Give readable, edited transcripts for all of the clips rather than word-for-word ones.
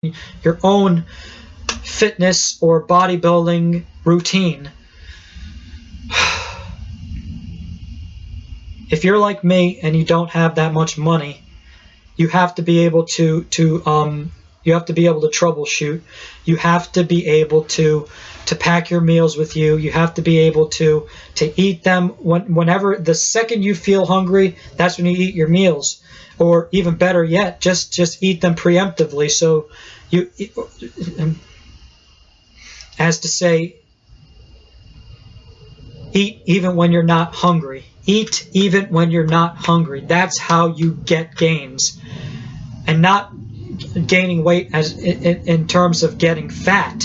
your own fitness or bodybuilding routine. If you're like me and you don't have that much money, you have to be able to you have to be able to troubleshoot. You have to be able to pack your meals with you. You have to be able to eat them whenever, the second you feel hungry, that's when you eat your meals. Or even better yet, just eat them preemptively. So you, as to say, eat even when you're not hungry. Eat even when you're not hungry. That's how you get gains. And not gaining weight as in terms of getting fat.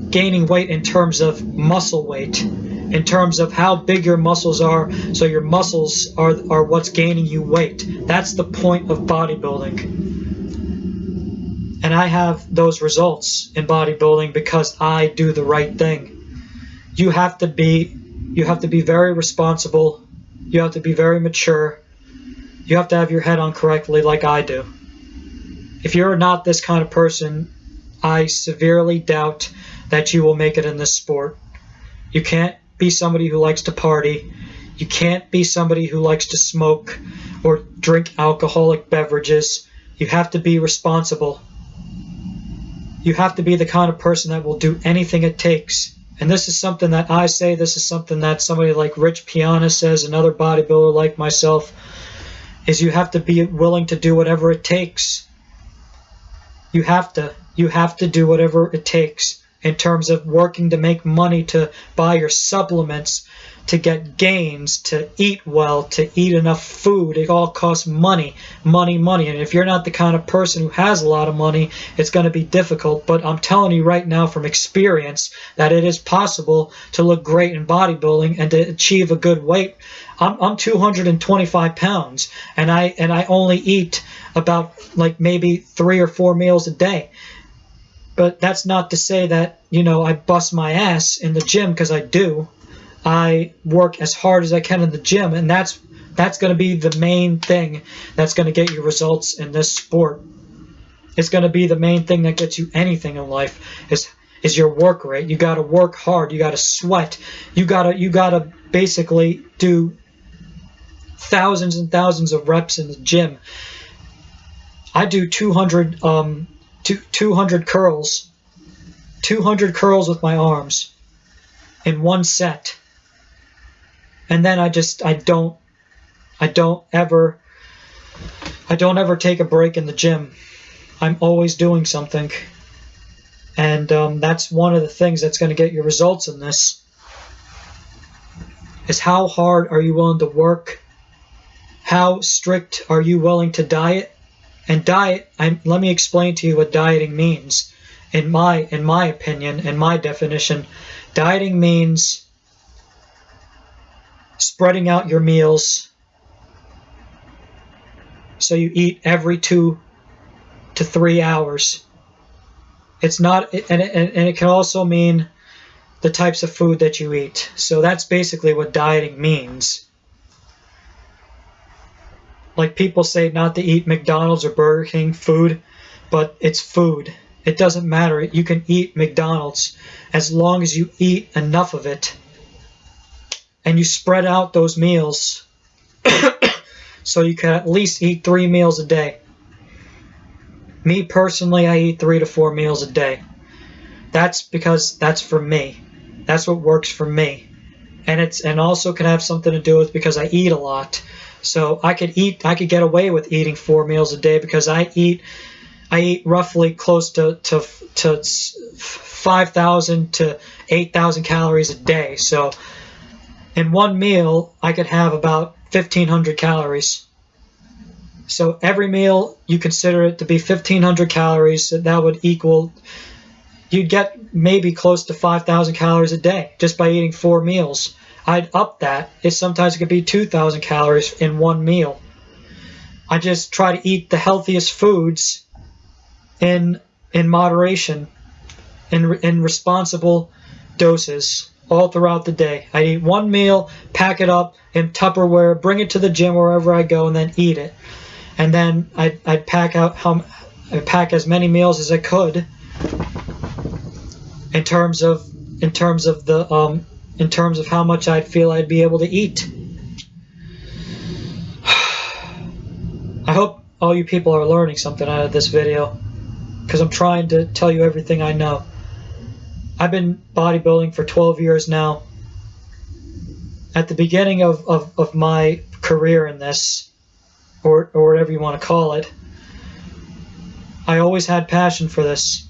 Gaining weight in terms of muscle weight. In terms of how big your muscles are. So your muscles are what's gaining you weight. That's the point of bodybuilding. And I have those results in bodybuilding because I do the right thing. You have to be very responsible. You have to be very mature. You have to have your head on correctly like I do. If you're not this kind of person, I severely doubt that you will make it in this sport. You can't be somebody who likes to party. You can't be somebody who likes to smoke or drink alcoholic beverages. You have to be responsible. You have to be the kind of person that will do anything it takes. And this is something that I say, this is something that somebody like Rich Piana says, another bodybuilder like myself, is you have to be willing to do whatever it takes. You have to do whatever it takes in terms of working to make money, to buy your supplements, to get gains, to eat well, to eat enough food. It all costs money, money, money. And if you're not the kind of person who has a lot of money, it's going to be difficult. But I'm telling you right now from experience that it is possible to look great in bodybuilding and to achieve a good weight. I'm 225 pounds, and I only eat about like maybe 3 or 4 meals a day. But that's not to say that, you know, I bust my ass in the gym, because I do. I work as hard as I can in the gym, and that's going to be the main thing that's going to get you results in this sport. It's going to be the main thing that gets you anything in life is your work rate. You got to work hard. You got to sweat. You got to basically do thousands and thousands of reps in the gym. I do 200 curls. 200 curls with my arms in one set. And then I don't ever take a break in the gym. I'm always doing something. And that's one of the things that's going to get you results in this. Is how hard are you willing to work? How strict are you willing to diet? And let me explain to you what dieting means. In my opinion, in my definition, dieting means spreading out your meals so you eat every 2 to 3 hours. It's not, and it can also mean the types of food that you eat. So that's basically what dieting means. Like people say not to eat McDonald's or Burger King food, but it's food. It doesn't matter. You can eat McDonald's as long as you eat enough of it. And you spread out those meals so you can at least eat 3 meals a day. Me personally, I eat 3 to 4 meals a day. That's because that's for me. That's what works for me. And also can have something to do with because I eat a lot. So I could get away with eating 4 meals a day because I eat roughly close to 5,000 to 8,000 calories a day. So in one meal, I could have about 1,500 calories. So every meal, you consider it to be 1,500 calories. So that would equal, you'd get maybe close to 5,000 calories a day just by eating 4 meals. I'd up that. Sometimes it could be 2,000 calories in one meal. I just try to eat the healthiest foods in moderation, in responsible doses all throughout the day. I eat one meal, pack it up in Tupperware, bring it to the gym wherever I go, and then eat it. And then I'd pack out pack as many meals as I could in terms of how much I'd feel I'd be able to eat. I hope all you people are learning something out of this video, because I'm trying to tell you everything I know. I've been bodybuilding for 12 years now. At the beginning of my career in this, or whatever you want to call it, I always had passion for this.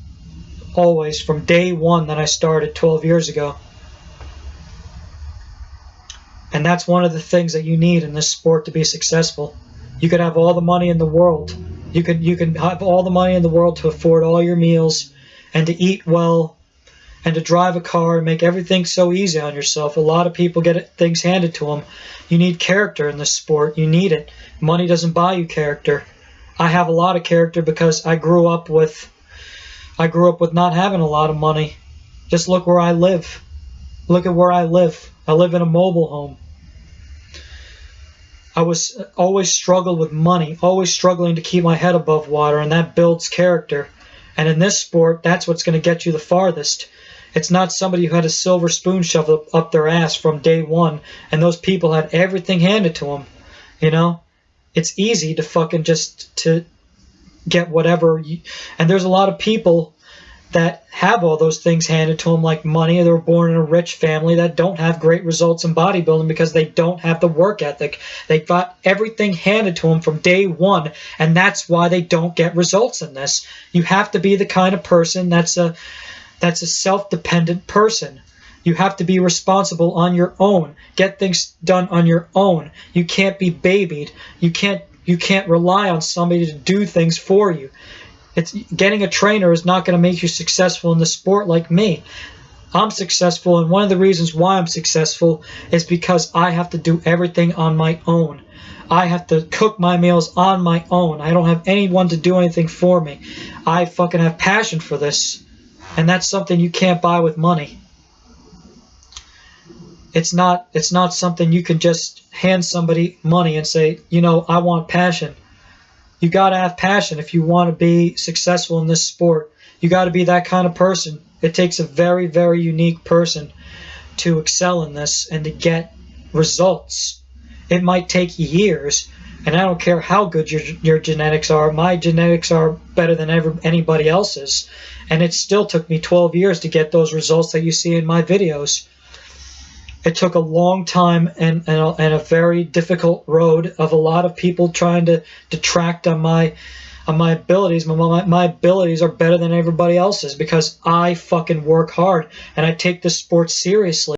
Always, from day one that I started 12 years ago. And that's one of the things that you need in this sport to be successful. You could have all the money in the world. You can have all the money in the world to afford all your meals and to eat well and to drive a car and make everything so easy on yourself. A lot of people get things handed to them. You need character in this sport. You need it. Money doesn't buy you character. I have a lot of character because I grew up with not having a lot of money. Just look where I live. Look at where I live. I live in a mobile home. I was always struggled with money, always struggling to keep my head above water, and that builds character. And in this sport, that's what's going to get you the farthest. It's not somebody who had a silver spoon shoved up their ass from day one, and those people had everything handed to them. You know? It's easy to fucking just to get whatever. And there's a lot of people that have all those things handed to them, like money. They were born in a rich family that don't have great results in bodybuilding because they don't have the work ethic. They got everything handed to them from day one, and that's why they don't get results in this. You have to be the kind of person that's a self-dependent person. You have to be responsible on your own. Get things done on your own. You can't be babied. You can't rely on somebody to do things for you. Getting a trainer is not going to make you successful in the sport like me. I'm successful, and one of the reasons why I'm successful is because I have to do everything on my own. I have to cook my meals on my own. I don't have anyone to do anything for me. I fucking have passion for this, and that's something you can't buy with money. It's not something you can just hand somebody money and say, you know, I want passion. You got to have passion if you want to be successful in this sport. You got to be that kind of person. It takes a very, very unique person to excel in this and to get results. It might take years, and I don't care how good your genetics are. My genetics are better than anybody else's, and it still took me 12 years to get those results that you see in my videos. It took a long time and a very difficult road of a lot of people trying to detract on my abilities. My abilities are better than everybody else's because I fucking work hard and I take this sport seriously.